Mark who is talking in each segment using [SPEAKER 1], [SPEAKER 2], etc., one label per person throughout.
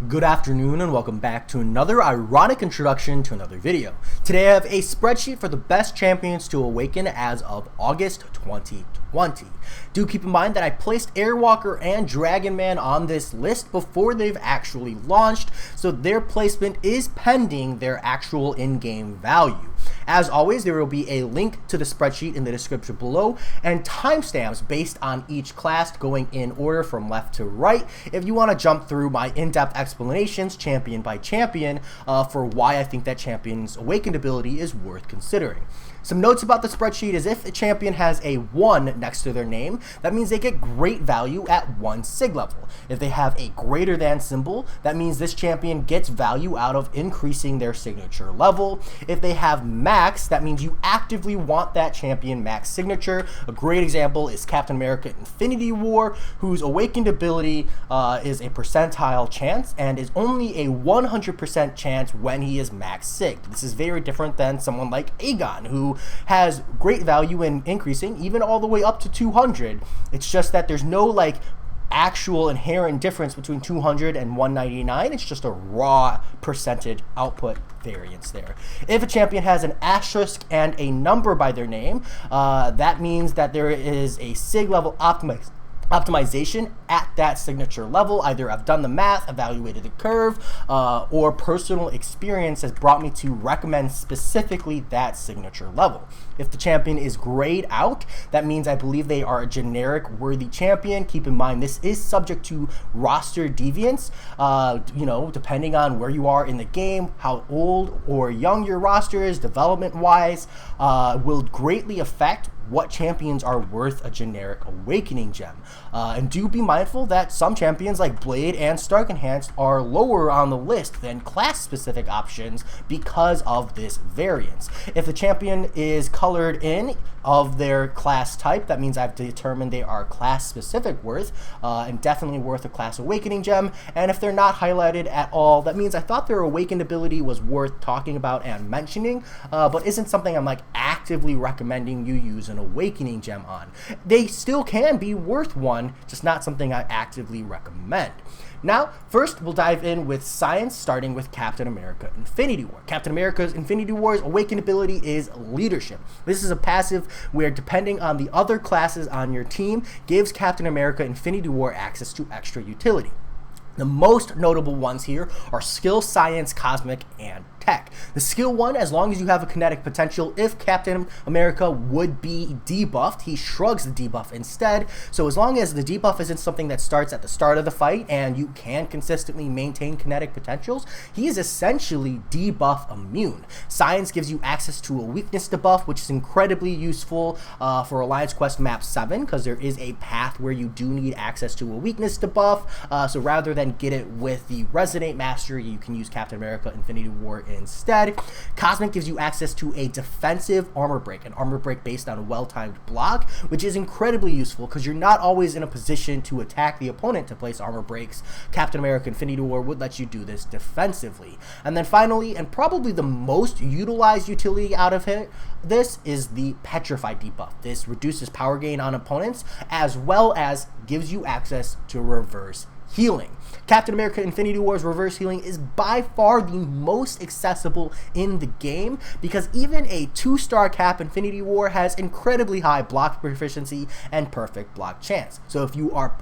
[SPEAKER 1] Good afternoon and welcome back to another ironic introduction to another video. Today I have a spreadsheet for the best champions to awaken as of August 2020. Do keep in mind that I placed Airwalker and Dragon Man on this list before they've actually launched, so their placement is pending their actual in-game value. As always, there will be a link to the spreadsheet in the description below and timestamps based on each class going in order from left to right if you want to jump through my in-depth explanations champion by champion for why I think that champion's awakened ability is worth considering. Some notes about the spreadsheet is if a champion has a 1 next to their name, that means they get great value at 1 sig level. If they have a greater than symbol, that means this champion gets value out of increasing their signature level. If they have max, that means you actively want that champion max signature. A great example is Captain America Infinity War, whose awakened ability is a percentile chance and is only a 100% chance when he is max sig. This is very different than someone like Aegon, who has great value in increasing even all the way up to 200. It's just that there's no actual inherent difference between 200 and 199. It's just a raw percentage output variance there. If a champion has an asterisk and a number by their name, that means that there is a sig level optimization at that signature level. Either I've done the math, evaluated the curve, or personal experience has brought me to recommend specifically that signature level. If the champion is grayed out, that means I believe they are a generic worthy champion. Keep in mind this is subject to roster deviance, depending on where you are in the game, how old or young your roster is, development wise, will greatly affect what champions are worth a generic awakening gem. And do be mindful that some champions like Blade and Stark Enhanced are lower on the list than class specific options because of this variance. If the champion is colored in of their class type, that means I've determined they are class specific worth and definitely worth a class awakening gem. And if they're not highlighted at all, that means I thought their awakened ability was worth talking about and mentioning, but isn't something I'm actively recommending you use an awakening gem on. They still can be worth one, just not something I actively recommend. Now, first we'll dive in with science, starting with Captain America Infinity War. Captain America's Infinity War's awakened ability is leadership. This is a passive where, depending on the other classes on your team, gives Captain America Infinity War access to extra utility. The most notable ones here are skill, science, cosmic, and tech. The skill one, as long as you have a kinetic potential, if Captain America would be debuffed, he shrugs the debuff instead. So as long as the debuff isn't something that starts at the start of the fight and you can consistently maintain kinetic potentials, he is essentially debuff immune. Science gives you access to a weakness debuff, which is incredibly useful for Alliance Quest Map 7, because there is a path where you do need access to a weakness debuff. So rather than get it with the Resonate Mastery, you can use Captain America Infinity War instead. Cosmic gives you access to a defensive armor break, an armor break based on a well-timed block, which is incredibly useful because you're not always in a position to attack the opponent to place armor breaks. Captain America Infinity War would let you do this defensively. And then finally, and probably the most utilized utility out of this is the Petrified debuff. This reduces power gain on opponents as well as gives you access to reverse healing. Captain America Infinity War's reverse healing is by far the most accessible in the game because even a 2-star Cap Infinity War has incredibly high block proficiency and perfect block chance. So if you are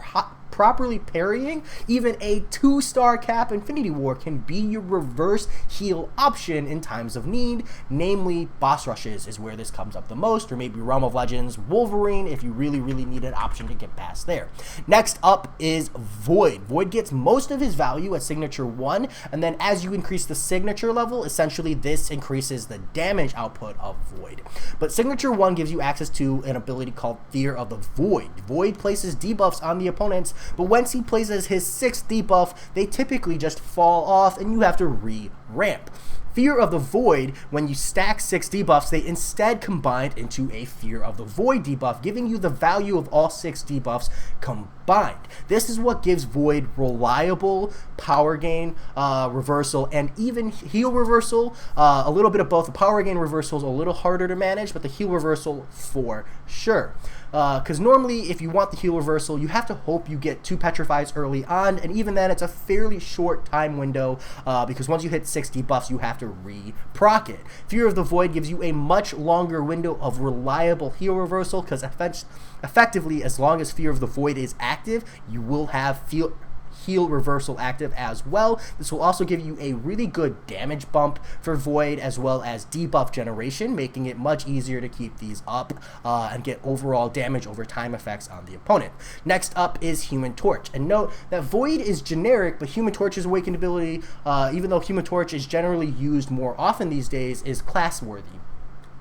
[SPEAKER 1] properly parrying, even a 2-star Cap Infinity War can be your reverse heal option in times of need, namely boss rushes is where this comes up the most, or maybe Realm of Legends Wolverine if you really need an option to get past there. Next up is Void. Void gets most of his value at signature 1, and then as you increase the signature level, essentially this increases the damage output of Void. But signature 1 gives you access to an ability called Fear of the Void. Void places debuffs on the opponents, but once he places his 6th debuff, they typically just fall off and you have to re-ramp. Fear of the Void, when you stack 6 debuffs, they instead combined into a Fear of the Void debuff, giving you the value of all 6 debuffs combined. This is what gives Void reliable power gain reversal and even heal reversal. A little bit of both. The power gain reversal is a little harder to manage, but the heal reversal for sure. because normally if you want the heal reversal, you have to hope you get 2 petrifies early on, and even then it's a fairly short time window, because once you hit 6 debuffs, you have to re-proc it. Fear of the Void gives you a much longer window of reliable heal reversal, because effectively, as long as Fear of the Void is active, you will have heal reversal active as well. This will also give you a really good damage bump for Void, as well as debuff generation, making it much easier to keep these up and get overall damage over time effects on the opponent. Next up is Human Torch, and note that Void is generic, but Human Torch's awakened ability, even though Human Torch is generally used more often these days, is class worthy.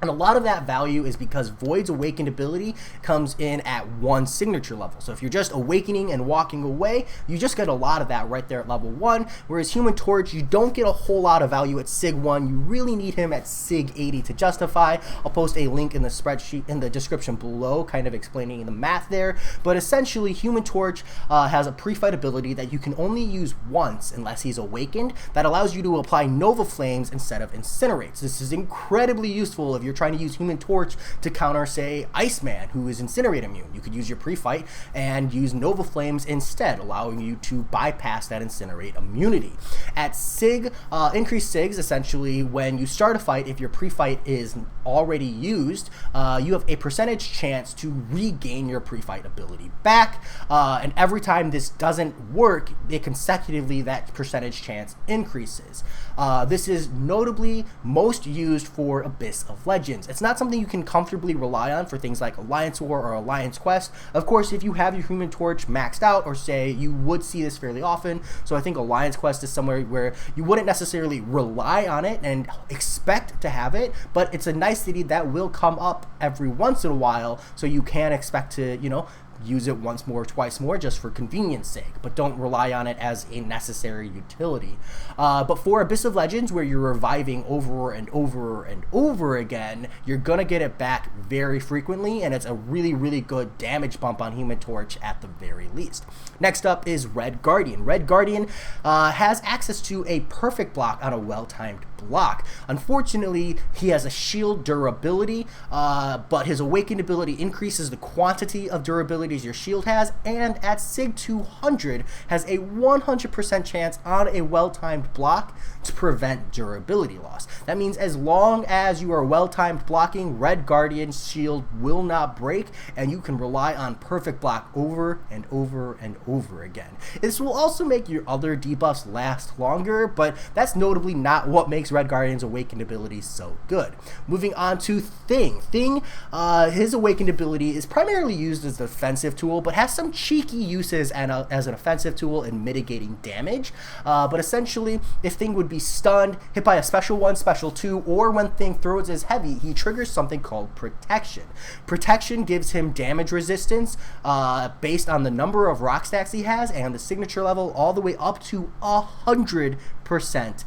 [SPEAKER 1] And a lot of that value is because Void's awakened ability comes in at 1 signature level. So if you're just awakening and walking away, you just get a lot of that right there at level 1. Whereas Human Torch, you don't get a whole lot of value at Sig 1. You really need him at Sig 80 to justify. I'll post a link in the spreadsheet in the description below, kind of explaining the math there. But essentially, Human Torch has a pre-fight ability that you can only use once unless he's awakened, that allows you to apply Nova Flames instead of Incinerates. This is incredibly useful if you're trying to use Human Torch to counter, say, Iceman, who is Incinerate immune. You could use your pre-fight and use Nova Flames instead, allowing you to bypass that Incinerate immunity. At Sig, increased Sigs, essentially, when you start a fight, if your pre-fight is already used, you have a percentage chance to regain your pre-fight ability back, and every time this doesn't work, consecutively that percentage chance increases. This is notably most used for Abyss of Legends. It's not something you can comfortably rely on for things like Alliance War or Alliance Quest. Of course, if you have your Human Torch maxed out, or say you would see this fairly often, so I think Alliance Quest is somewhere where you wouldn't necessarily rely on it and expect to have it, but it's a nicety that will come up every once in a while, so you can expect to, use it once more, twice more, just for convenience sake, but don't rely on it as a necessary utility. But for Abyss of Legends, where you're reviving over and over and over again, you're gonna get it back very frequently, and it's a really, really good damage bump on Human Torch at the very least. Next up is Red Guardian. Red Guardian has access to a perfect block on a well-timed block. Unfortunately, he has a shield durability, but his awakened ability increases the quantity of durability your shield has, and at Sig 200 has a 100% chance on a well-timed block to prevent durability loss. That means as long as you are well-timed blocking, Red Guardian's shield will not break, and you can rely on perfect block over and over and over again. This will also make your other debuffs last longer, but that's notably not what makes Red Guardian's awakened ability so good. Moving on to Thing. Thing, his awakened ability is primarily used as a defensive tool, but has some cheeky uses as an offensive tool in mitigating damage. But essentially, if Thing would be stunned, hit by a special 1, special 2, or when Thing throws his heavy, he triggers something called Protection. Protection gives him damage resistance based on the number of rock stacks he has and the signature level, all the way up to 100%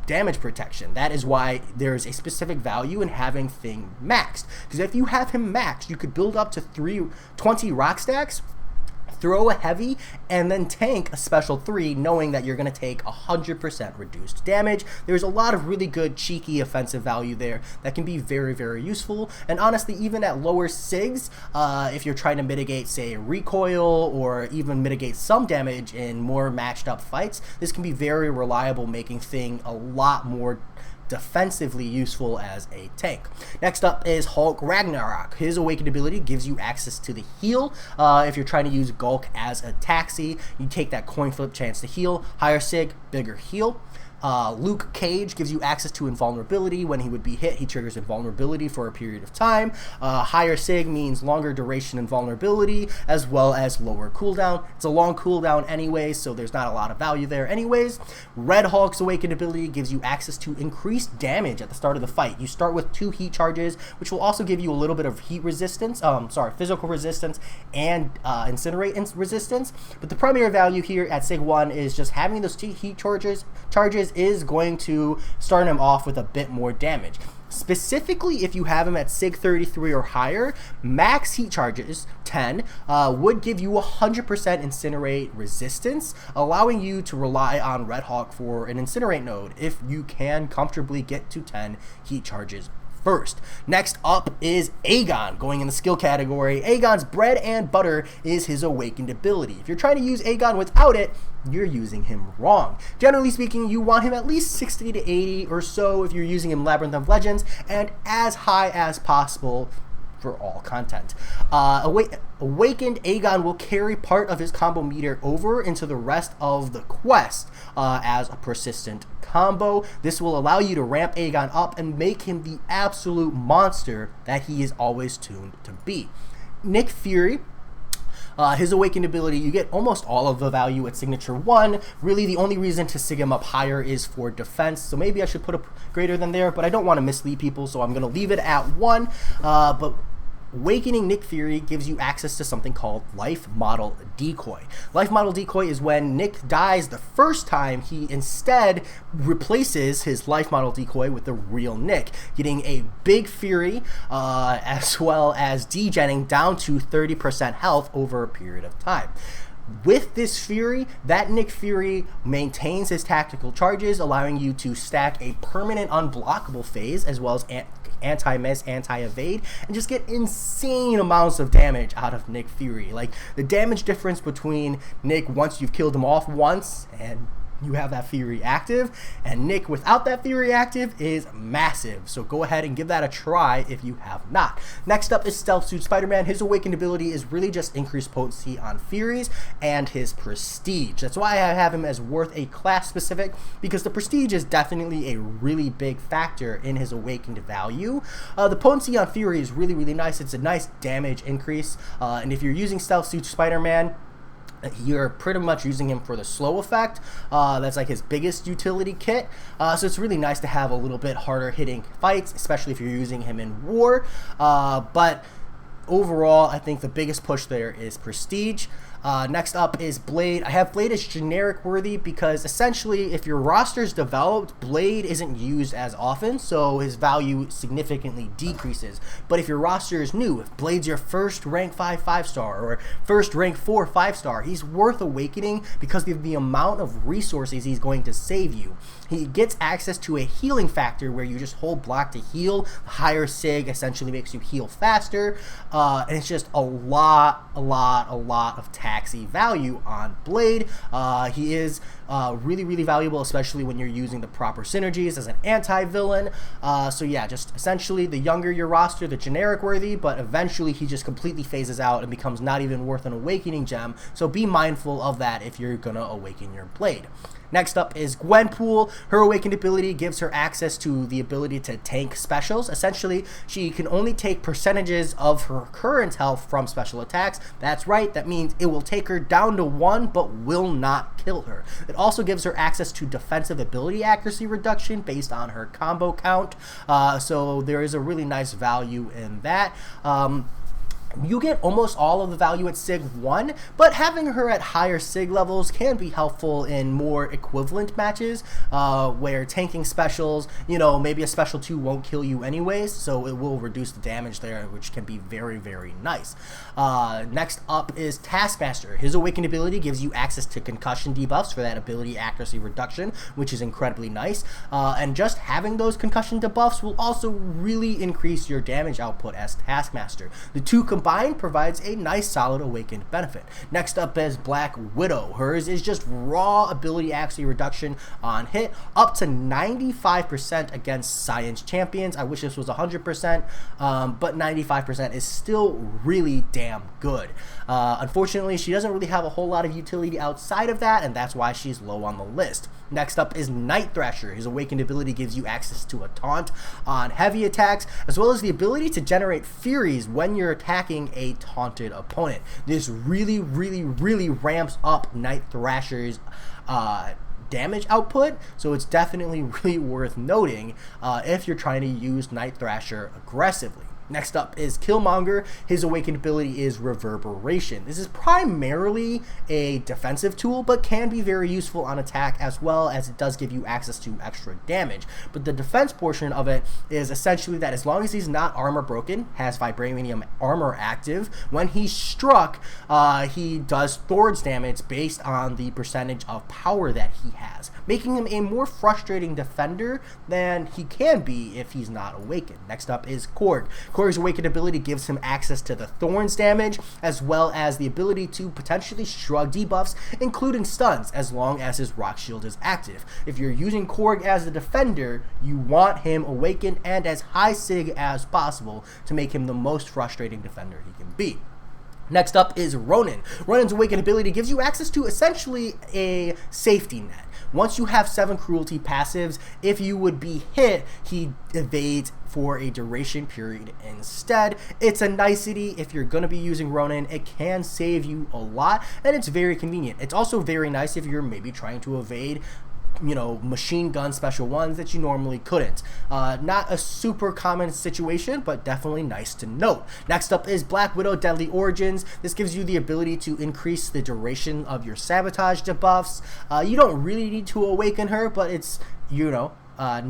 [SPEAKER 1] damage protection. That is why there is a specific value in having Thing maxed, because if you have him maxed, you could build up to 20 rock stacks, throw a heavy, and then tank a special 3, knowing that you're going to take 100% reduced damage. There's a lot of really good cheeky offensive value there that can be very, very useful. And honestly, even at lower SIGs, if you're trying to mitigate, say, recoil, or even mitigate some damage in more matched up fights, this can be very reliable, making Thing a lot more defensively useful as a tank. Next up is Hulk Ragnarok. His awakened ability gives you access to the heal. If you're trying to use Gulk as a taxi, you take that coin flip chance to heal. Higher sig, bigger heal. Luke Cage gives you access to invulnerability. When he would be hit, he triggers invulnerability for a period of time. Higher sig means longer duration invulnerability, as well as lower cooldown. It's a long cooldown anyways, so there's not a lot of value there anyways. Red Hulk's awakened ability gives you access to increased damage at the start of the fight. You start with 2 heat charges, which will also give you a little bit of heat resistance, physical resistance and incinerate resistance. But the primary value here at Sig 1 is just having those 2 heat charges is going to start him off with a bit more damage. Specifically, if you have him at Sig 33 or higher, max heat charges, 10, would give you 100% incinerate resistance, allowing you to rely on Red Hawk for an incinerate node if you can comfortably get to 10 heat charges first. Next up is Aegon, going in the skill category. Aegon's bread and butter is his awakened ability. If you're trying to use Aegon without it, you're using him wrong. Generally speaking, you want him at least 60 to 80 or so if you're using him Labyrinth of Legends, and as high as possible for all content. Awakened Aegon will carry part of his combo meter over into the rest of the quest as a persistent combo. This will allow you to ramp Aegon up and make him the absolute monster that he is always tuned to be. Nick Fury, his awakened ability, you get almost all of the value at signature 1. Really, the only reason to sig him up higher is for defense, so maybe I should put a greater than there, but I don't want to mislead people, so I'm going to leave it at 1. But Awakening Nick Fury gives you access to something called Life Model Decoy. Life Model Decoy is when Nick dies the first time, he instead replaces his Life Model Decoy with the real Nick, getting a big Fury as well as degenning down to 30% health over a period of time. With this Fury, that Nick Fury maintains his tactical charges, allowing you to stack a permanent unblockable phase as well as anti-miss, anti-evade, and just get insane amounts of damage out of Nick Fury. Like, the damage difference between Nick once you've killed him off once and you have that Fury active, and Nick without that Fury active is massive. So go ahead and give that a try if you have not. Next up is Stealth Suit Spider-Man. His awakened ability is really just increased potency on Furies and his Prestige. That's why I have him as worth a class specific, because the Prestige is definitely a really big factor in his awakened value. The potency on Fury is really, really nice. It's a nice damage increase, and if you're using Stealth Suit Spider-Man, you're pretty much using him for the slow effect. That's like his biggest utility kit. So it's really nice to have a little bit harder hitting fights, especially if you're using him in war. But overall, I think the biggest push there is Prestige. Next up is Blade. I have Blade as generic worthy because essentially if your roster is developed, Blade isn't used as often, so his value significantly decreases. But if your roster is new, if Blade's your first rank 5 5-star or first rank 4 5-star, he's worth awakening because of the amount of resources he's going to save you. He gets access to a healing factor where you just hold block to heal. Higher sig essentially makes you heal faster, and it's just a lot of taxi value on Blade. He is really, really valuable, especially when you're using the proper synergies as an anti-villain. So yeah, just essentially the younger your roster, the generic worthy, but eventually he just completely phases out and becomes not even worth an awakening gem. So be mindful of that if you're gonna awaken your Blade. Next up is Gwenpool. Her awakened ability gives her access to the ability to tank specials. Essentially, she can only take percentages of her current health from special attacks. That's right, that means it will take her down to 1, but will not kill her. It also gives her access to defensive ability accuracy reduction based on her combo count. So there is a really nice value in that. You get almost all of the value at Sig 1, but having her at higher Sig levels can be helpful in more equivalent matches where tanking specials, you know, maybe a special 2 won't kill you anyways, so it will reduce the damage there, which can be very, very nice. Next up is Taskmaster. His awakened ability gives you access to concussion debuffs for that ability accuracy reduction, which is incredibly nice, and just having those concussion debuffs will also really increase your damage output as Taskmaster. The two combined provides a nice solid awakened benefit. Next up is Black Widow. Hers is just raw ability accuracy reduction on hit, up to 95% against science champions. I wish this was 100%, but 95% is still really damn good. Unfortunately, she doesn't really have a whole lot of utility outside of that, and that's why she's low on the list. Next up is Night Thrasher. His awakened ability gives you access to a taunt on heavy attacks, as well as the ability to generate furies when you're attacking a taunted opponent. This really, really, really ramps up Night Thrasher's damage output, so it's definitely really worth noting if you're trying to use Night Thrasher aggressively. Next up is Killmonger. His awakened ability is Reverberation. This is primarily a defensive tool, but can be very useful on attack as well, as it does give you access to extra damage. But the defense portion of it is essentially that as long as he's not armor broken, has vibranium armor active, when he's struck, he does Thor's damage based on the percentage of power that he has. making him a more frustrating defender than he can be if he's not awakened. Next up is Korg. Korg's awakened ability gives him access to the Thorns damage, as well as the ability to potentially shrug debuffs, including stuns, as long as his rock shield is active. If you're using Korg as a defender, you want him awakened and as high sig as possible to make him the most frustrating defender he can be. Next up is Ronin. Ronin's awakened ability gives you access to essentially a safety net. Once you have 7 cruelty passives, if you would be hit, he evades for a duration period instead. It's a nicety. If you're going to be using Ronin, it can save you a lot, and it's very convenient. It's also very nice if you're maybe trying to evade machine gun special ones that you normally couldn't. Not a super common situation, but definitely nice to note. Next up is Black Widow Deadly Origins. This gives you the ability to increase the duration of your sabotage debuffs. You don't really need to awaken her, but it's,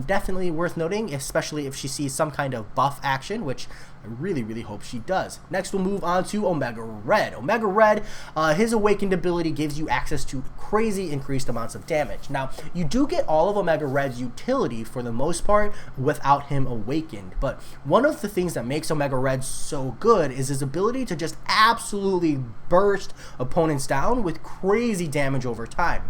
[SPEAKER 1] definitely worth noting, especially if she sees some kind of buff action, which I really hope she does. Next, we'll move on to Omega Red. Omega Red, his awakened ability gives you access to crazy increased amounts of damage. Now, you do get all of Omega Red's utility for the most part without him awakened, but one of the things that makes Omega Red so good is his ability to just absolutely burst opponents down with crazy damage over time.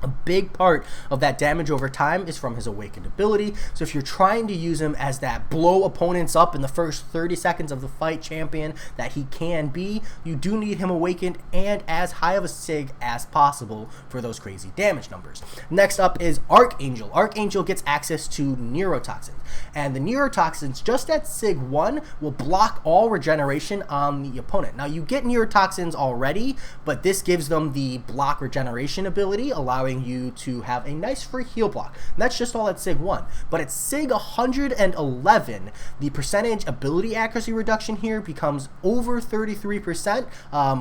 [SPEAKER 1] A big part of that damage over time is from his awakened ability, so if you're trying to use him as that blow opponents up in the first 30 seconds of the fight champion that he can be, you do need him awakened and as high of a sig as possible for those crazy damage numbers. Next up is Archangel. Archangel gets access to neurotoxins, and the neurotoxins just at sig 1 will block all regeneration on the opponent. Now you get neurotoxins already, but this gives them the block regeneration ability, allowing you to have a nice free heal block. And that's just all at sig 1. But at sig 111, the percentage ability accuracy reduction here becomes over 33%,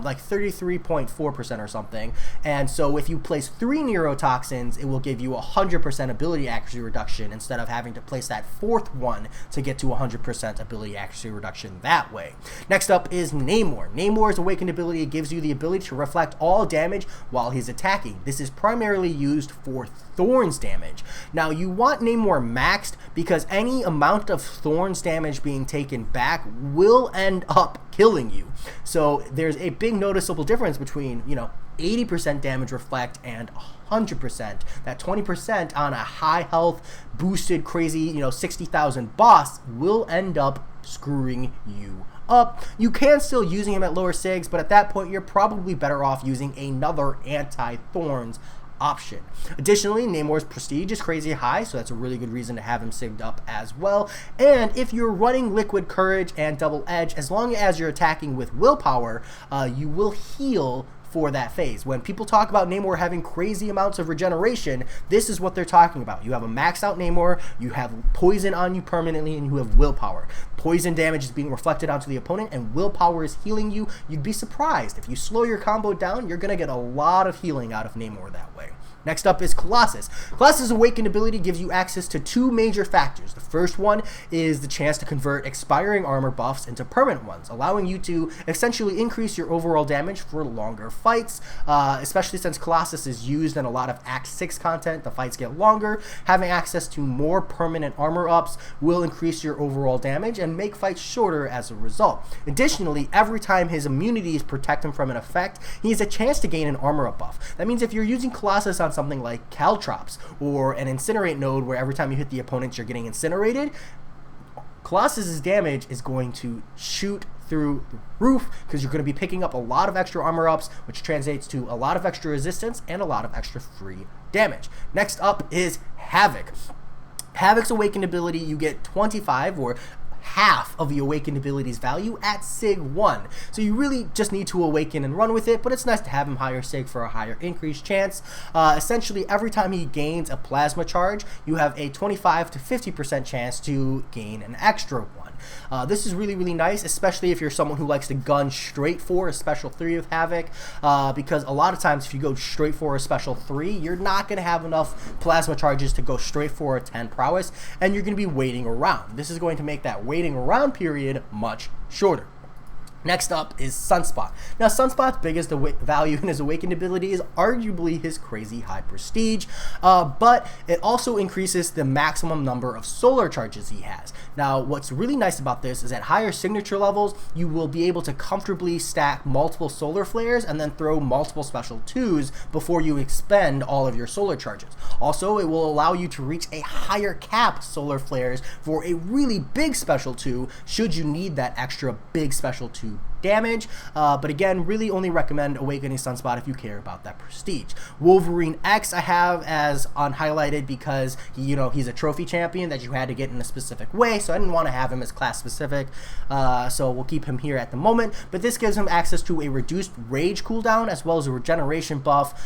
[SPEAKER 1] like 33.4% or something. And so if you place 3 neurotoxins, it will give you 100% ability accuracy reduction instead of having to place that 4th one to get to 100% ability accuracy reduction that way. Next up is Namor. Namor's awakened ability gives you the ability to reflect all damage while he's attacking. This is primarily used for Thorns damage. Now you want Namor maxed because any amount of Thorns damage being taken back will end up killing you. So there's a big noticeable difference between 80% damage reflect and 100%. That 20% on a high health boosted crazy 60,000 boss will end up screwing you up. You can still using him at lower sigs, but at that point you're probably better off using another anti-Thorns option. Additionally, Namor's prestige is crazy high, so that's a really good reason to have him sigged up as well. And if you're running Liquid Courage and Double Edge, as long as you're attacking with willpower, you will heal for that phase. When people talk about Namor having crazy amounts of regeneration, this is what they're talking about. You have a maxed out Namor, you have poison on you permanently, and you have willpower. Poison damage is being reflected onto the opponent, and willpower is healing you. You'd be surprised. If you slow your combo down, you're going to get a lot of healing out of Namor that way. Next up is Colossus. Colossus' awakened ability gives you access to 2 major factors. The first one is the chance to convert expiring armor buffs into permanent ones, allowing you to essentially increase your overall damage for longer fights, especially since Colossus is used in a lot of Act 6 content. The fights get longer. Having access to more permanent armor ups will increase your overall damage and make fights shorter as a result. Additionally, every time his immunities protect him from an effect, he has a chance to gain an armor up buff. That means if you're using Colossus on something like Caltrops or an Incinerate node where every time you hit the opponents you're getting incinerated, Colossus's damage is going to shoot through the roof because you're going to be picking up a lot of extra armor ups, which translates to a lot of extra resistance and a lot of extra free damage. Next up is Havoc. Havoc's awakened ability, you get 25 or half of the awakened ability's value at sig 1. So you really just need to awaken and run with it, but it's nice to have him higher sig for a higher increased chance. Essentially, every time he gains a plasma charge, you have a 25 to 50% chance to gain an extra one. This is really nice, especially if you're someone who likes to gun straight for a special 3 of Havoc, because a lot of times if you go straight for a special 3, you're not going to have enough plasma charges to go straight for a 10 prowess, and you're going to be waiting around. This is going to make that waiting around period much shorter. Next up is Sunspot. Now, Sunspot's biggest value in his Awakened ability is arguably his crazy high prestige, but it also increases the maximum number of solar charges he has. Now, what's really nice about this is at higher signature levels, you will be able to comfortably stack multiple solar flares and then throw multiple special 2s before you expend all of your solar charges. Also, it will allow you to reach a higher cap solar flares for a really big special 2 should you need that extra big special 2 damage, but again, really only recommend Awakening Sunspot if you care about that prestige. Wolverine X I have as unhighlighted because he's a trophy champion that you had to get in a specific way, so I didn't want to have him as class specific, so we'll keep him here at the moment. But this gives him access to a reduced rage cooldown as well as a regeneration buff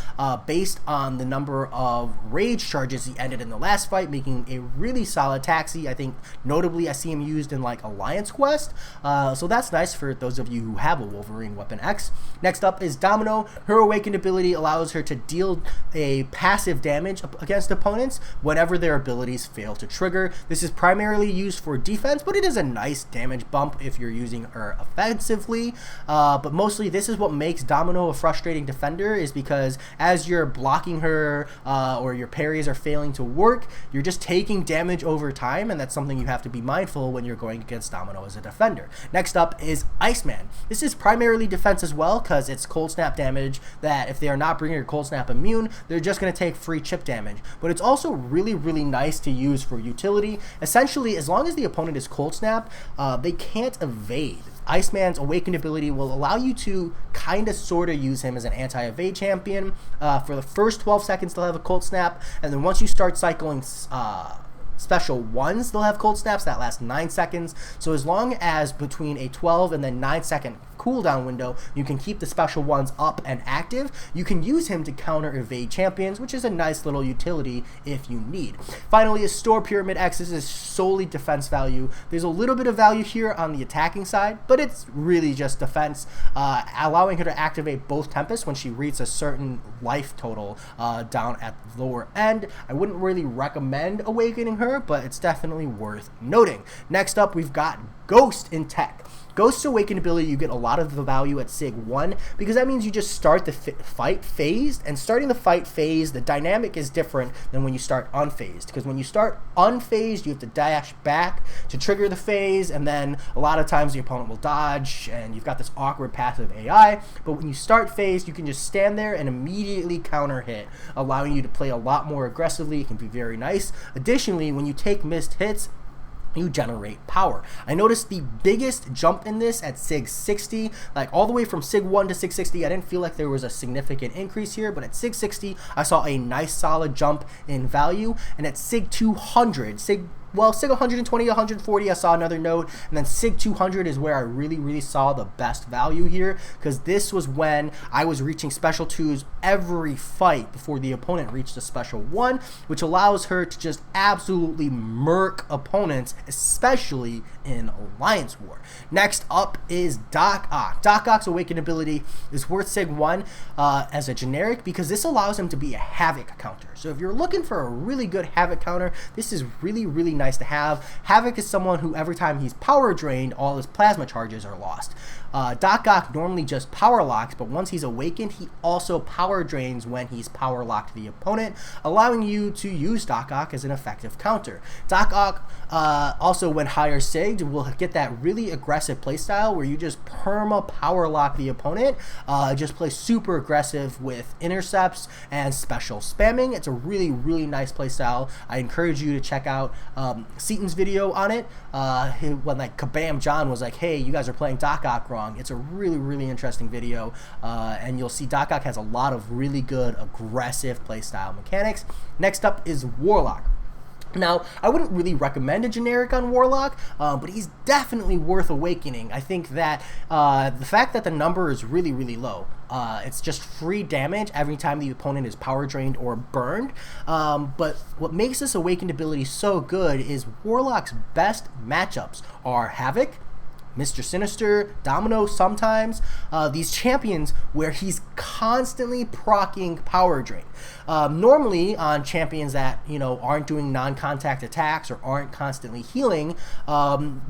[SPEAKER 1] based on the number of rage charges he ended in the last fight, making a really solid taxi. I think notably I see him used in like Alliance Quest, so that's nice for those of you who have a Wolverine Weapon X. Next up is Domino. Her Awakened ability allows her to deal a passive damage against opponents whenever their abilities fail to trigger. This is primarily used for defense, but it is a nice damage bump if you're using her offensively. But mostly this is what makes Domino a frustrating defender, is because as you're blocking her or your parries are failing to work, you're just taking damage over time, and that's something you have to be mindful when you're going against Domino as a defender. Next up is Iceman. This is primarily defense as well, because it's cold snap damage that if they are not bringing your cold snap immune, they're just going to take free chip damage. But it's also really, really nice to use for utility. Essentially, as long as the opponent is cold snap, they can't evade. Iceman's Awakened ability will allow you to kind of sort of use him as an anti-evade champion. For the first 12 seconds, they'll have a cold snap, and then once you start cycling special 1s, they'll have cold snaps that last 9 seconds. So as long as between a 12 and then 9 second cooldown window, you can keep the special 1s up and active, you can use him to counter evade champions, which is a nice little utility if you need. Finally, is Store Pyramid X. This is solely defense value. There's a little bit of value here on the attacking side, but it's really just defense, allowing her to activate both Tempests when she reaches a certain life total down at the lower end. I wouldn't really recommend awakening her, but it's definitely worth noting. Next up, we've got Ghost in Tech. Ghost's Awakened ability, you get a lot of the value at Sig 1, because that means you just start the fight phased, and starting the fight phase, the dynamic is different than when you start unphased, because when you start unphased, you have to dash back to trigger the phase, and then a lot of times the opponent will dodge, and you've got this awkward passive AI, but when you start phased, you can just stand there and immediately counter hit, allowing you to play a lot more aggressively. It can be very nice. Additionally, when you take missed hits, you generate power. I noticed the biggest jump in this at Sig 60, like all the way from Sig 1 to Sig 60. I didn't feel like there was a significant increase here, but at Sig 60, I saw a nice solid jump in value. And at Sig 200, Sig 120, 140, I saw another note, and then Sig 200 is where I really saw the best value here, because this was when I was reaching special 2s every fight before the opponent reached a special 1, which allows her to just absolutely murk opponents, especially in Alliance War. Next up is Doc Ock. Doc Ock's Awakened ability is worth Sig 1 as a generic, because this allows him to be a Havoc counter. So if you're looking for a really good Havoc counter, this is really nice to have. Havoc is someone who every time he's power drained, all his plasma charges are lost. Doc Ock normally just power locks, but once he's awakened, he also power drains when he's power locked the opponent, allowing you to use Doc Ock as an effective counter. Doc Ock also, when higher sigged, will get that really aggressive playstyle where you just perma power lock the opponent, just play super aggressive with intercepts and special spamming. It's a really nice playstyle. I encourage you to check out Seaton's video on it, when like Kabam John was like, hey, you guys are playing Doc Ock wrong. It's a really interesting video, and you'll see Doc Ock has a lot of really good aggressive playstyle mechanics. Next up is Warlock. Now, I wouldn't really recommend a generic on Warlock, but he's definitely worth awakening. I think that the fact that the number is really low, it's just free damage every time the opponent is power drained or burned, but what makes this Awakened ability so good is Warlock's best matchups are Havoc, Mr. Sinister, Domino sometimes, these champions where he's constantly proccing power drain. Normally on champions that, aren't doing non-contact attacks or aren't constantly healing,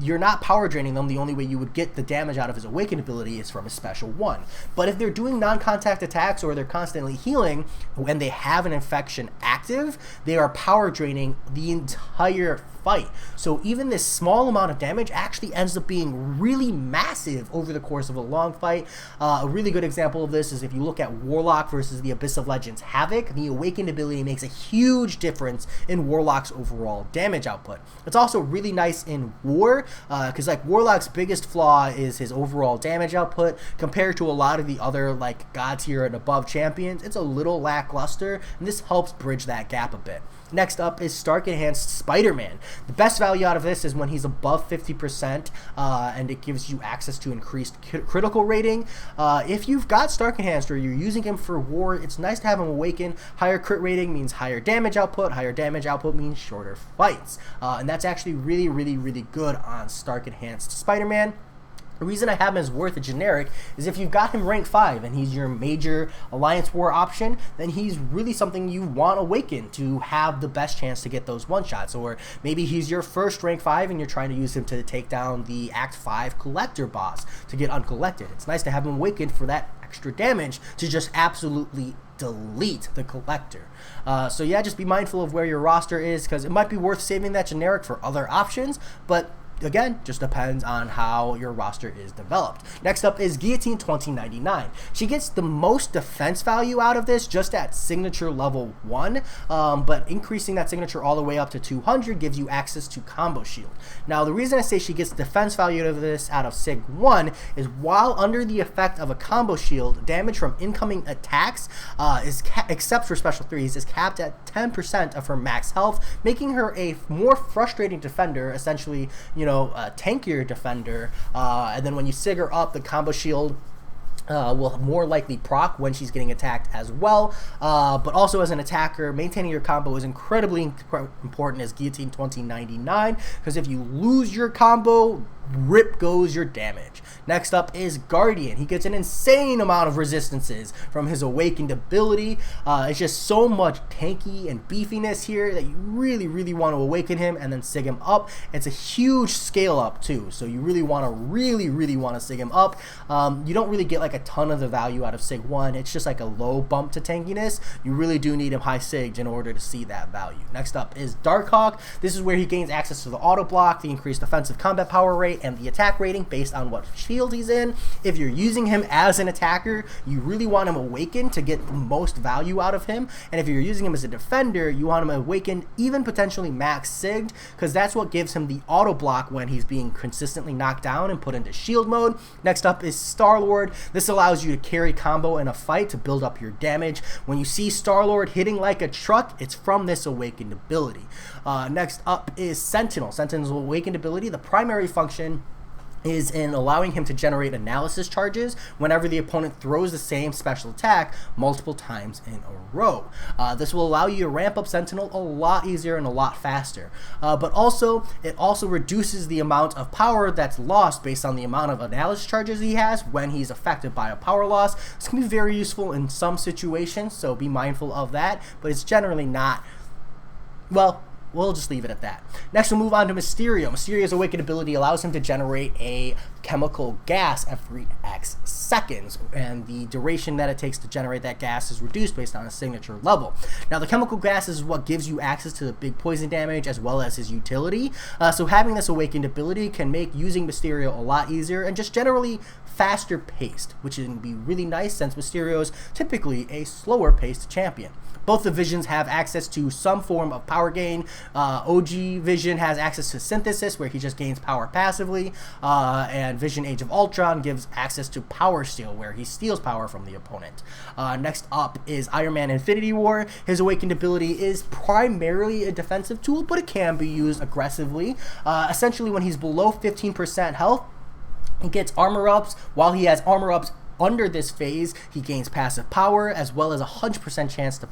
[SPEAKER 1] you're not power draining them. The only way you would get the damage out of his Awaken ability is from his special 1. But if they're doing non-contact attacks or they're constantly healing, when they have an infection active, they are power draining the entire fight. So even this small amount of damage actually ends up being really massive over the course of a long fight. A really good example of this is if you look at Warlock versus the Abyss of Legends Havoc. The Awakened ability makes a huge difference in Warlock's overall damage output. It's also really nice in War, because like Warlock's biggest flaw is his overall damage output. Compared to a lot of the other like God tier and above champions, it's a little lackluster, and this helps bridge that gap a bit. Next up is Stark Enhanced Spider-Man. The best value out of this is when he's above 50%, and it gives you access to increased critical rating. If you've got Stark Enhanced or you're using him for War, it's nice to have him Awaken. Higher crit rating means higher damage output. Higher damage output means shorter fights. And that's actually really, really, really good on Stark Enhanced Spider-Man. The reason I have him as worth a generic is if you've got him rank 5 and he's your major Alliance War option, then he's really something you want Awaken to have the best chance to get those one-shots. Or maybe he's your first rank 5 and you're trying to use him to take down the Act 5 Collector boss to get Uncollected. It's nice to have him Awakened for that extra damage to just absolutely delete the Collector. So yeah, just be mindful of where your roster is, because it might be worth saving that generic for other options, but again, just depends on how your roster is developed. Next up is Guillotine 2099. She gets the most defense value out of this just at signature level 1, but increasing that signature all the way up to 200 gives you access to Combo Shield. Now, the reason I say she gets defense value out of this out of Sig 1 is while under the effect of a Combo Shield, damage from incoming attacks, except for special 3s, is capped at 10% of her max health, making her a more frustrating defender, essentially, a tankier defender, and then when you sig her up, the Combo Shield will more likely proc when she's getting attacked as well, but also as an attacker, maintaining your combo is incredibly important as Guillotine 2099, because if you lose your combo, rip goes your damage. Next up is Guardian. He gets an insane amount of resistances from his Awakened ability. It's just so much tanky and beefiness here that you really, really want to Awaken him and then sig him up. It's a huge scale up too, so you really want to really want to sig him up. You don't really get like a ton of the value out of Sig 1. It's just like a low bump to tankiness. You really do need him high sigged in order to see that value. Next up is Darkhawk. This is where he gains access to the auto block, the increased offensive combat power rate, and the attack rating based on what shield he's in. If you're using him as an attacker, you really want him Awakened to get the most value out of him, and if you're using him as a defender, you want him Awakened, even potentially max sigged, because that's what gives him the auto block when he's being consistently knocked down and put into shield mode. Next up is Star-Lord. This allows you to carry combo in a fight to build up your damage. When you see Star-Lord hitting like a truck, it's from this Awakened ability. Next up is Sentinel. Sentinel's Awakened ability, the primary function is in allowing him to generate analysis charges whenever the opponent throws the same special attack multiple times in a row. This will allow you to ramp up Sentinel a lot easier and a lot faster. But also, it also reduces the amount of power that's lost based on the amount of analysis charges he has when he's affected by a power loss. This can be very useful in some situations, so be mindful of that, but it's generally not, well, we'll just leave it at that. Next, we'll move on to Mysterio. Mysterio's Awakened ability allows him to generate a chemical gas every X seconds, and the duration that it takes to generate that gas is reduced based on a signature level. Now, the chemical gas is what gives you access to the big poison damage as well as his utility, so having this Awakened ability can make using Mysterio a lot easier and just generally faster paced, which can be really nice since Mysterio is typically a slower paced champion. Both divisions have access to some form of power gain. OG Vision has access to Synthesis, where he just gains power passively, and Vision Age of Ultron gives access to Power Steal, where he steals power from the opponent. Next up is Iron Man Infinity War. His Awakened ability is primarily a defensive tool, but it can be used aggressively. Essentially, when he's below 15% health, he gets armor ups. While he has armor ups under this phase, he gains passive power as well as a 100% chance to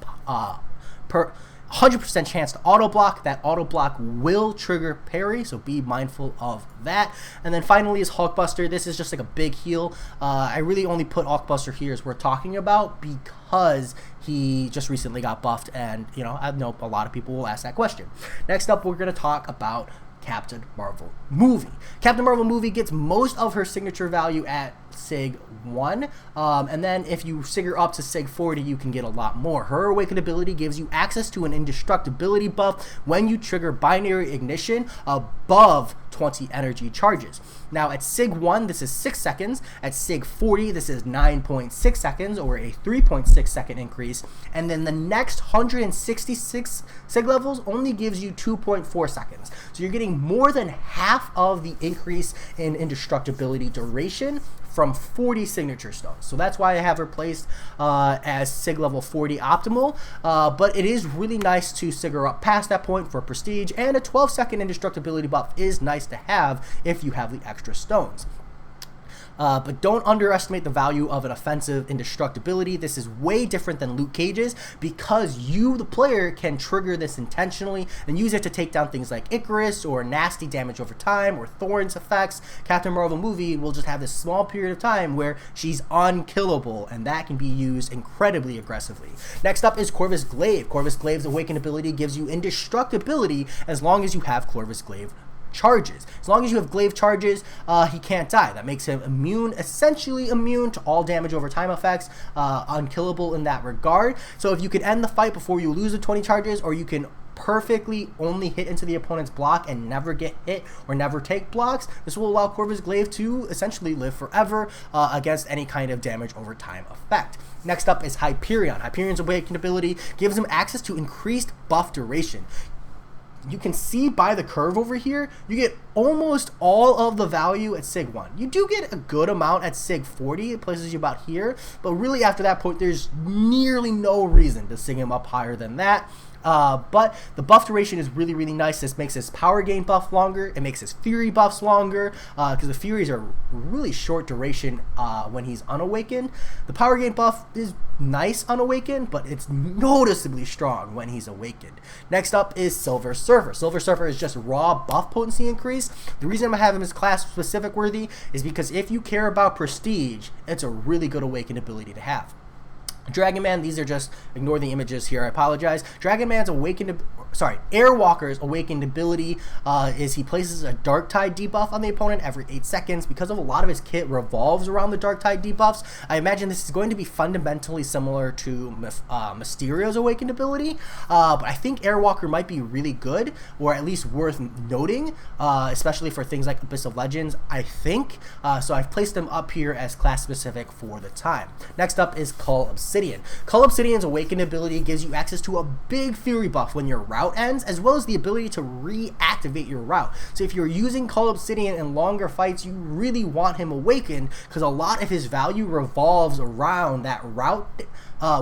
[SPEAKER 1] 100% chance to auto block. That auto block will trigger parry, so be mindful of that. And then finally is Hulkbuster. This is just like a big heal. I really only put Hulkbuster here as we're talking about because he just recently got buffed, and you know, I know a lot of people will ask that question. Next up, we're going to talk about Captain Marvel movie. Captain Marvel movie gets most of her signature value at Sig 1, and then if you sig her up to Sig 40, you can get a lot more. Her Awaken ability gives you access to an indestructibility buff when you trigger binary ignition above 20 energy charges. Now at Sig 1, this is 6 seconds. At Sig 40, this is 9.6 seconds, or a 3.6 second increase. And then the next 166 Sig levels only gives you 2.4 seconds. So you're getting more than half of the increase in indestructibility duration from 40 signature stones. So that's why I have her placed as Sig level 40 optimal, but it is really nice to sig her up past that point for prestige, and a 12-second indestructibility buff is nice to have if you have the extra stones. But don't underestimate the value of an offensive indestructibility. This is way different than Luke Cage's because you, the player, can trigger this intentionally and use it to take down things like Icarus or nasty damage over time or Thorn's effects. Captain Marvel movie will just have this small period of time where she's unkillable, and that can be used incredibly aggressively. Next up is Corvus Glaive. Corvus Glaive's Awaken ability gives you indestructibility as long as you have Corvus Glaive charges. As long as you have glaive charges, he can't die. That makes him immune, essentially immune to all damage over time effects, unkillable in that regard. So if you can end the fight before you lose the 20 charges, or you can perfectly only hit into the opponent's block and never get hit or never take blocks, this will allow Corvus Glaive to essentially live forever against any kind of damage over time effect. Next up is Hyperion. Hyperion's Awakened ability gives him access to increased buff duration. You can see by the curve over here, you get almost all of the value at Sig 1. You do get a good amount at Sig 40, it places you about here, but really after that point, there's nearly no reason to sig him up higher than that. But the buff duration is really, really nice. This makes his power gain buff longer. It makes his fury buffs longer because the furies are really short duration when he's unawakened. The power gain buff is nice unawakened, but it's noticeably strong when he's awakened. Next up is Silver Surfer. Silver Surfer is just raw buff potency increase. The reason I have him as class specific worthy is because if you care about prestige, it's a really good awakened ability to have. Dragon Man, these are just, ignore the images here, I apologize. Dragon Man's Airwalker's Awakened ability is he places a Dark Tide debuff on the opponent every 8 seconds. Because of a lot of his kit revolves around the Dark Tide debuffs, I imagine this is going to be fundamentally similar to Mysterio's Awakened ability, but I think Airwalker might be really good, or at least worth noting, especially for things like Abyss of Legends, I think. So I've placed them up here as class specific for the time. Next up is Cull Obsidian. Cull Obsidian's Awakened ability gives you access to a big fury buff when your route ends, as well as the ability to reactivate your route. So if you're using Cull Obsidian in longer fights, you really want him awakened because a lot of his value revolves around that route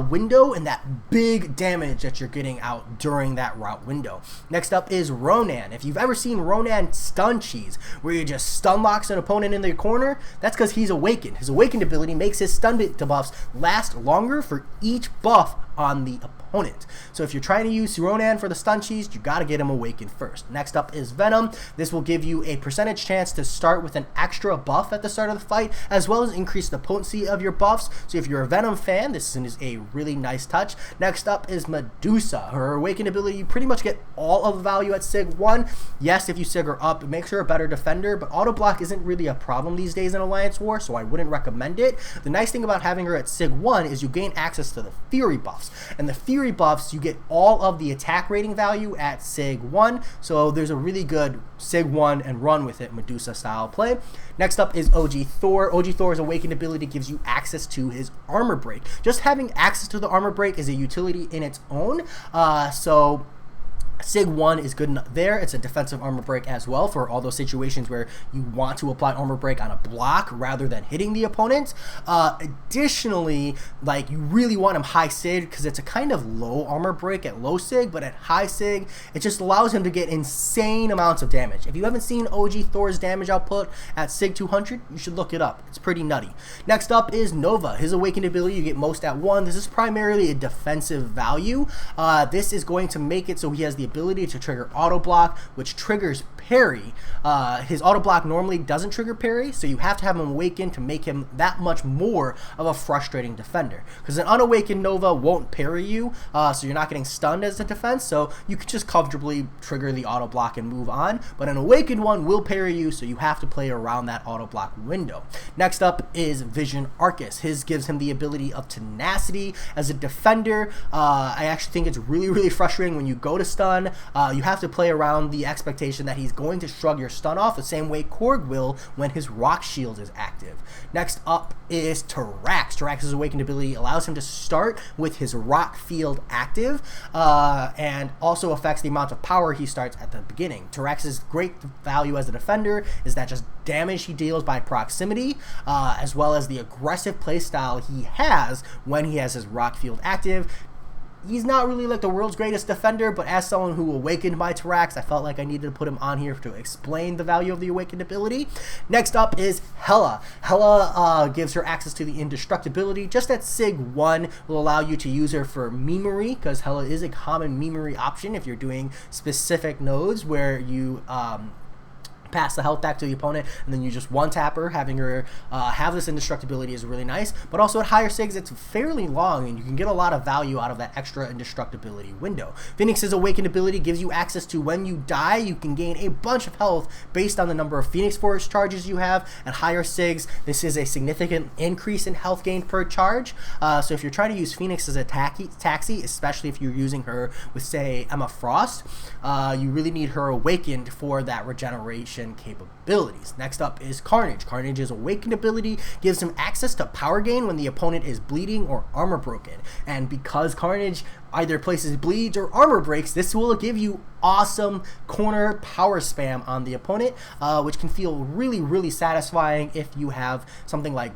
[SPEAKER 1] window and that big damage that you're getting out during that route window. Next up is Ronan. If you've ever seen Ronan stun cheese, where you just stun locks an opponent in the corner, that's because he's awakened. His awakened ability makes his stun debuffs last longer for each buff on the opponent. So if you're trying to use Ronan for the stun cheese, you got to get him awakened first. Next up is Venom. This will give you a percentage chance to start with an extra buff at the start of the fight, as well as increase the potency of your buffs. So if you're a Venom fan, this is a really nice touch. Next up is Medusa. Her awakened ability, you pretty much get all of the value at Sig 1. Yes, if you sig her up, it makes her a better defender, but auto block isn't really a problem these days in Alliance War, so I wouldn't recommend it. The nice thing about having her at Sig 1 is you gain access to the Fury buffs, and the Fury buffs, you get all of the attack rating value at Sig 1, so there's a really good Sig 1 and run with it Medusa style play. Next up is OG Thor. OG Thor's awakened ability gives you access to his armor break. Just having access to the armor break is a utility in its own, so Sig 1 is good enough there. It's a defensive armor break as well for all those situations where you want to apply armor break on a block rather than hitting the opponent. Additionally, like, you really want him high Sig because it's a kind of low armor break at low Sig, but at high Sig, it just allows him to get insane amounts of damage. If you haven't seen OG Thor's damage output at Sig 200, you should look it up. It's pretty nutty. Next up is Nova. His awakened ability, you get most at 1. This is primarily a defensive value. This is going to make it so he has the ability to trigger auto block, which triggers parry. His auto block normally doesn't trigger parry, so you have to have him awaken to make him that much more of a frustrating defender, because an unawakened Nova won't parry you, so you're not getting stunned as a defense, so you can just comfortably trigger the auto block and move on. But an awakened one will parry you, so you have to play around that auto block window. Next up is Vision Arcus. His gives him the ability of tenacity as a defender. I actually think it's really frustrating when you go to stun. You have to play around the expectation that he's going to shrug your stun off the same way Korg will when his rock shield is active. Next up is Tyrax. Tyrax's awakened ability allows him to start with his rock field active, and also affects the amount of power he starts at the beginning. Tyrax's great value as a defender is that just damage he deals by proximity, as well as the aggressive playstyle he has when he has his rock field active. He's not really like the world's greatest defender, but as someone who awakened by Tyrax, I felt like I needed to put him on here to explain the value of the awakened ability. Next up is Hela. Hela gives her access to the indestructibility. Just at Sig 1 will allow you to use her for memery, because Hela is a common memery option if you're doing specific nodes where you pass the health back to the opponent and then you just one tap her. Having her have this indestructibility is really nice, but also at higher Sigs it's fairly long and you can get a lot of value out of that extra indestructibility window. Phoenix's awakened ability gives you access to when you die you can gain a bunch of health based on the number of Phoenix Force charges you have. At higher Sigs this is a significant increase in health gain per charge, so if you're trying to use Phoenix as a taxi, especially if you're using her with, say, Emma Frost, you really need her awakened for that regeneration capabilities. Next up is Carnage. Carnage's awakened ability gives him access to power gain when the opponent is bleeding or armor broken, and because Carnage either places bleeds or armor breaks, this will give you awesome corner power spam on the opponent, which can feel really satisfying if you have something like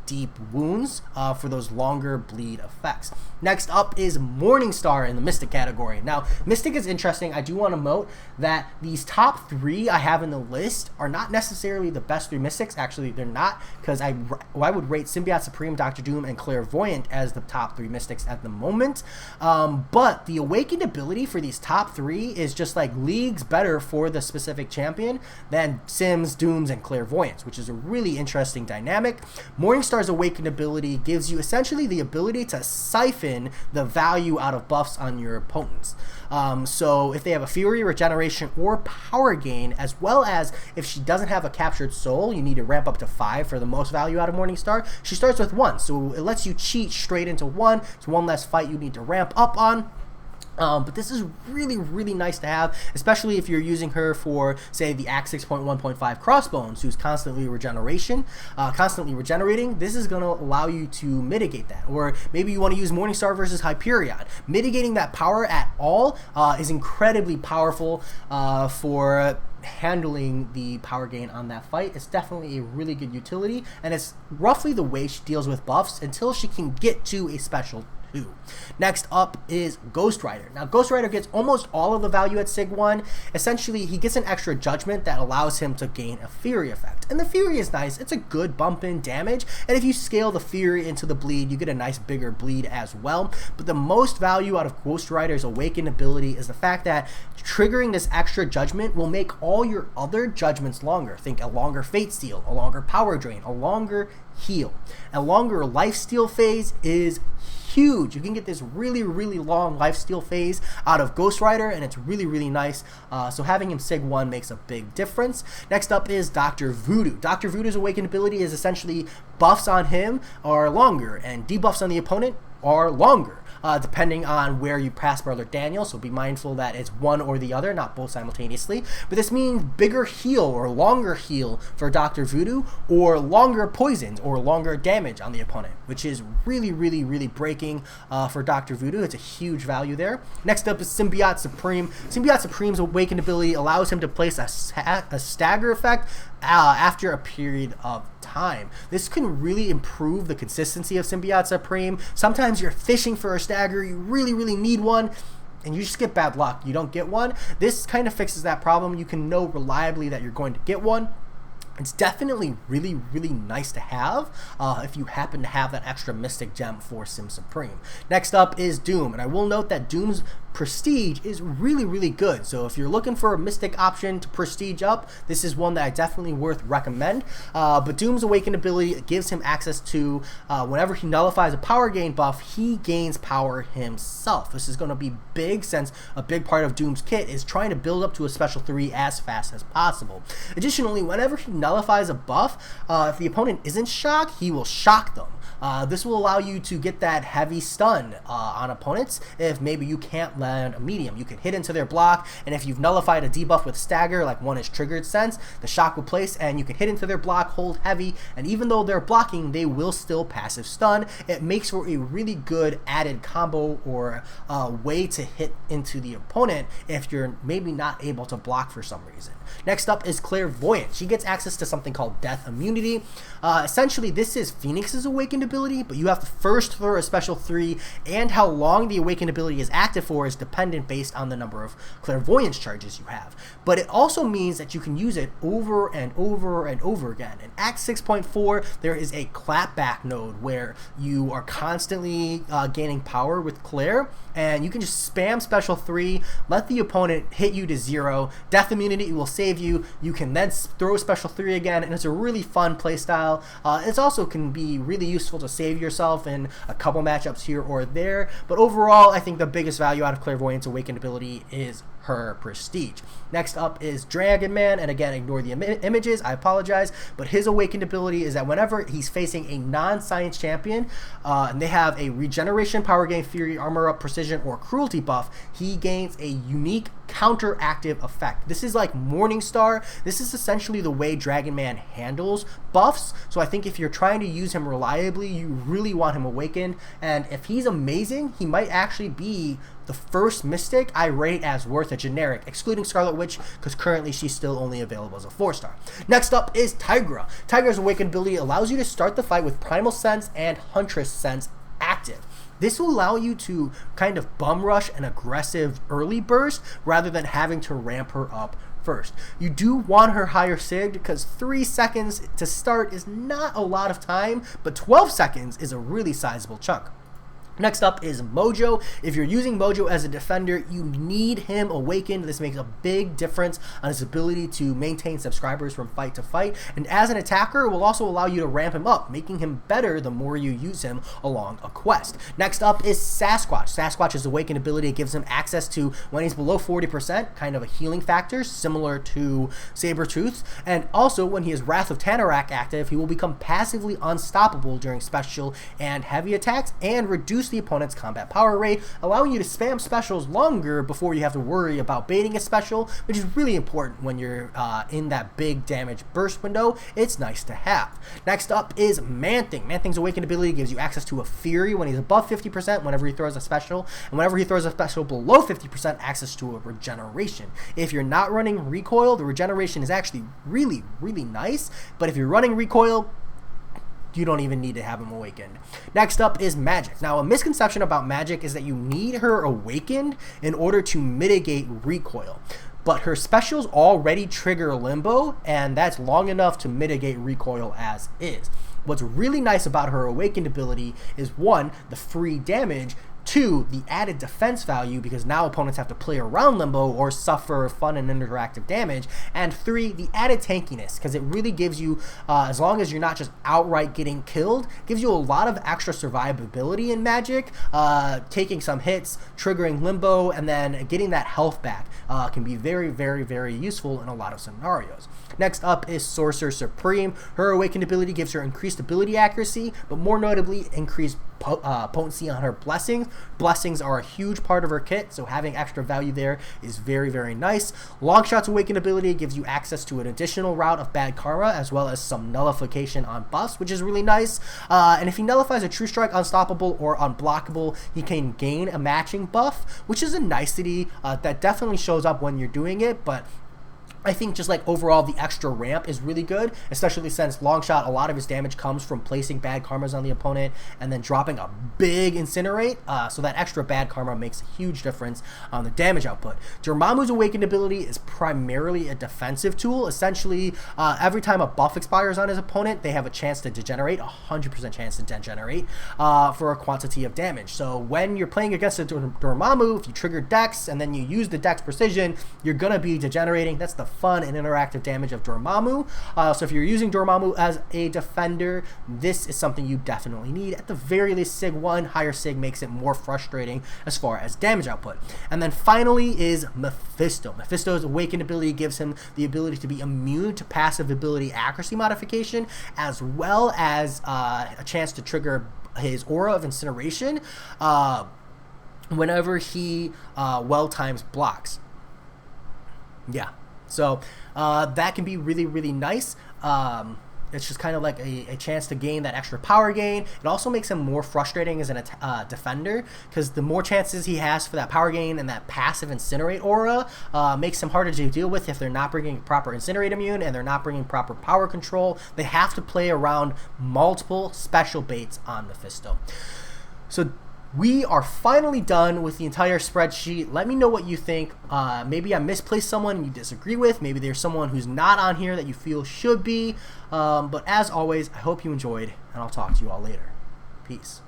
[SPEAKER 1] deep wounds for those longer bleed effects. Next up is Morningstar in the Mystic category. Now, Mystic is interesting. I do want to note that these top 3 I have in the list are not necessarily the best 3 Mystics. Actually, they're not, because I would rate Symbiote Supreme, Doctor Doom, and Clairvoyant as the top 3 Mystics at the moment. But the awakened ability for these top 3 is just like leagues better for the specific champion than Sims, Dooms, and Clairvoyants, which is a really interesting dynamic. Morningstar's awakened ability gives you essentially the ability to siphon the value out of buffs on your opponents. So if they have a Fury, Regeneration, or Power Gain, as well as if she doesn't have a Captured Soul, you need to ramp up to 5 for the most value out of Morningstar. She starts with 1, so it lets you cheat straight into 1. It's one less fight you need to ramp up on. But this is really nice to have, especially if you're using her for, say, the Act 6.1.5 Crossbones, who's constantly regenerating. This is going to allow you to mitigate that. Or maybe you want to use Morningstar versus Hyperion. Mitigating that power at all is incredibly powerful for handling the power gain on that fight. It's definitely a really good utility, and it's roughly the way she deals with buffs until she can get to a special 2. Next up is Ghost Rider. Now, Ghost Rider gets almost all of the value at Sig 1. Essentially, he gets an extra judgment that allows him to gain a Fury effect. And the Fury is nice. It's a good bump in damage. And if you scale the Fury into the bleed, you get a nice bigger bleed as well. But the most value out of Ghost Rider's awakened ability is the fact that triggering this extra judgment will make all your other judgments longer. Think a longer Fate Steal, a longer Power Drain, a longer heal. A longer lifesteal phase is huge. You can get this really long lifesteal phase out of Ghost Rider, and it's really nice. So having him Sig 1 makes a big difference. Next up is Dr. Voodoo. Dr. Voodoo's awakened ability is essentially buffs on him are longer and debuffs on the opponent are longer. Depending on where you pass Brother Daniel, so be mindful that it's one or the other, not both simultaneously. But this means bigger heal or longer heal for Dr. Voodoo, or longer poisons or longer damage on the opponent, which is really, really, really breaking for Dr. Voodoo. It's a huge value there. Next up is Symbiote Supreme. Symbiote Supreme's Awakened ability allows him to place a stagger effect after a period of time. This can really improve the consistency of Symbiote Supreme. Sometimes you're fishing for a stagger, you really, really need one, and you just get bad luck. You don't get one. This kind of fixes that problem. You can know reliably that you're going to get one. It's definitely really, really nice to have if you happen to have that extra Mystic Gem for Sim Supreme. Next up is Doom, and I will note that Doom's Prestige is really, really good. So if you're looking for a Mystic option to Prestige up, this is one that I definitely worth recommend. But Doom's Awakened ability gives him access to, whenever he nullifies a power gain buff, he gains power himself. This is going to be big, since a big part of Doom's kit is trying to build up to a special 3 as fast as possible. Additionally, whenever he nullifies a buff, if the opponent isn't shocked, he will shock them. This will allow you to get that heavy stun on opponents if maybe you can't land a medium. You can hit into their block, and if you've nullified a debuff with stagger, like one is triggered sense, the shock will place and you can hit into their block, hold heavy, and even though they're blocking, they will still passive stun. It makes for a really good added combo or way to hit into the opponent if you're maybe not able to block for some reason. Next up is Clairvoyant. She gets access to something called Death Immunity. Essentially, this is Phoenix's Awakened ability, but you have to first throw a special 3, and how long the Awakened ability is active for is dependent based on the number of Clairvoyance charges you have. But it also means that you can use it over and over and over again. In Act 6.4, there is a clapback node where you are constantly gaining power with Claire, and you can just spam special 3, let the opponent hit you to 0. Death Immunity will save you. You can then throw special 3 again, and it's a really fun playstyle. It also can be really useful to save yourself in a couple matchups here or there, but overall, I think the biggest value out of Clairvoyant's Awakened ability is her Prestige. Next up is Dragon Man, and again, ignore the images, I apologize, but his Awakened ability is that whenever he's facing a non-science champion, and they have a regeneration, power gain, fury, armor up, precision, or cruelty buff, he gains a unique counteractive effect. This is like Morningstar. This is essentially the way Dragon Man handles buffs, so I think if you're trying to use him reliably, you really want him Awakened, and if he's amazing, he might actually be the first Mystic I rate as worth a generic, excluding Scarlet Witch, because currently she's still only available as a 4-star. Next up is Tigra. Tigra's Awakened ability allows you to start the fight with Primal Sense and Huntress Sense active. This will allow you to kind of bum rush an aggressive early burst rather than having to ramp her up first. You do want her higher SIG because 3 seconds to start is not a lot of time, but 12 seconds is a really sizable chunk. Next up is Mojo. If you're using Mojo as a defender, you need him Awakened. This makes a big difference on his ability to maintain subscribers from fight to fight. And as an attacker, it will also allow you to ramp him up, making him better the more you use him along a quest. Next up is Sasquatch. Sasquatch's Awakened ability gives him access to, when he's below 40%, kind of a healing factor, similar to Sabretooth. And also, when he has Wrath of Tanarak active, he will become passively unstoppable during special and heavy attacks, and reduce the opponent's combat power rate, allowing you to spam specials longer before you have to worry about baiting a special, which is really important when you're in that big damage burst window. It's nice to have. Next up is Man-Thing. Man-Thing's Awakened ability gives you access to a Fury when he's above 50% whenever he throws a special, and whenever he throws a special below 50%, access to a Regeneration. If you're not running Recoil, the Regeneration is actually really, really nice, but if you're running Recoil, you don't even need to have him Awakened. Next up is Magic. Now, a misconception about Magic is that you need her Awakened in order to mitigate Recoil. But her specials already trigger Limbo, and that's long enough to mitigate Recoil as is. What's really nice about her Awakened ability is, 1, the free damage, 2, the added defense value, because now opponents have to play around Limbo or suffer fun and interactive damage, and 3, the added tankiness, because it really gives you, as long as you're not just outright getting killed, gives you a lot of extra survivability in Magic. Taking some hits, triggering Limbo, and then getting that health back can be very, very, very useful in a lot of scenarios. Next up is Sorcerer Supreme. Her Awakened ability gives her increased ability accuracy, but more notably, increased potency on her blessings. Blessings are a huge part of her kit, so having extra value there is very, very nice. Longshot's Awaken ability gives you access to an additional route of bad karma, as well as some nullification on buffs, which is really nice. And if he nullifies a True Strike unstoppable or unblockable, he can gain a matching buff, which is a nicety that definitely shows up when you're doing it, but I think just like overall the extra ramp is really good, especially since Longshot, a lot of his damage comes from placing bad karmas on the opponent and then dropping a big incinerate, so that extra bad karma makes a huge difference on the damage output. Dormammu's Awakened ability is primarily a defensive tool. Essentially, every time a buff expires on his opponent, they have a chance to degenerate, 100% chance to degenerate, for a quantity of damage. So when you're playing against a Dormammu, if you trigger Dex and then you use the Dex Precision, you're going to be degenerating. That's the fun and interactive damage of Dormammu. So if you're using Dormammu as a defender, this is something you definitely need. At the very least, Sig 1, higher Sig makes it more frustrating as far as damage output. And then finally is Mephisto. Mephisto's Awakened ability gives him the ability to be immune to passive ability accuracy modification, as well as a chance to trigger his Aura of Incineration whenever he well times blocks. Yeah. So that can be really, really nice. It's just kind of like a chance to gain that extra power gain. It also makes him more frustrating as a defender, because the more chances he has for that power gain and that passive Incinerate aura makes him harder to deal with if they're not bringing proper Incinerate immune and they're not bringing proper power control. They have to play around multiple special baits on Mephisto. So we are finally done with the entire spreadsheet. Let me know what you think. Maybe I misplaced someone you disagree with. Maybe there's someone who's not on here that you feel should be. But as always, I hope you enjoyed, and I'll talk to you all later. Peace.